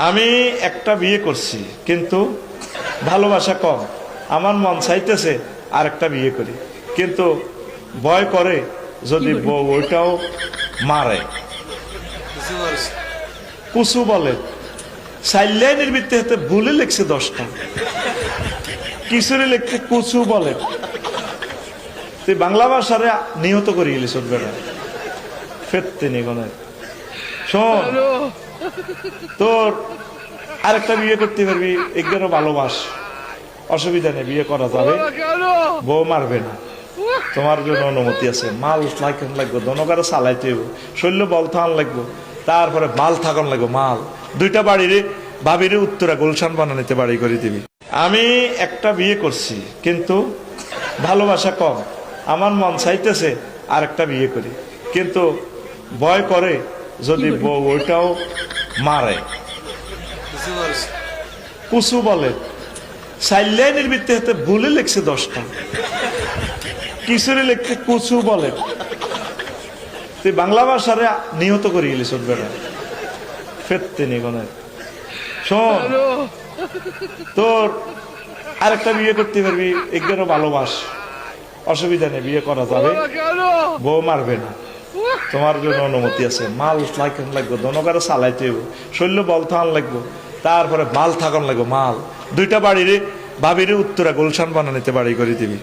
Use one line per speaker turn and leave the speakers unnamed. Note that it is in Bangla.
আমি একটা বিয়ে করছি কিন্তু ভালোবাসা কম, আমার মন চাইতেছে আর একটা বিয়ে করি, কিন্তু ভয় করে যদি বউ ওইটাও মারে। কুসু বলে সাইলাইনের ভিত্তিতে ভুলে লিখছে 10টা, কিছুরে লিখছে কুচু বলে। তুই বাংলা ভাষারে নিহত করে গেলি সভ্যরা ফেরতে নিগনের। শোন, তোর আরেকটা বিয়ে করতে পারবি, একজনও ভালোবাস, অসুবিধা নেই, বিয়ে করা যাবে, বউ মারবে না, তোমার জন্য অনুমতি আছে। মাল লাগবে, দনকারে চালাইতে হইব, শৈল্য বল থান লাগবো, তারপরে মাল থাকন লাগবো, মাল 2টা বাড়িরে ভাবিরে উত্তরা গুলশান বানানিতে বাড়ি করে দিবি। আমি একটা বিয়ে করছি কিন্তু ভালোবাসা কম, আমার মন চাইতেছে আর একটা বিয়ে করি, কিন্তু ভয় করে যদি বউ ওইটাও মারে। কুসু বলে সাইলাইনের ভিত্তিতে ভুলে লিখছে 10টা, কিছুরে লিখছে কুচু বলে। তুই বাংলা ভাষারে নিহত করে গেলি সভ্যরা ফেরতে নিগনের। শোন, তোর আরেকটা বিয়ে করতে পারবি, একজনও ভালোবাস, অসুবিধা নেই, বিয়ে করা যাবে, বউ মারবে না, তোমার জন্য অনুমতি আছে। মাল লাগবে, দনকারে চালাইতে হইব, শৈল্য বল থান লাগবো, তারপরে মাল থাকন লাগবো, মাল 2টা বাড়িরে ভাবিরে উত্তরা গুলশান বানানিতে বাড়ি করে দিবি।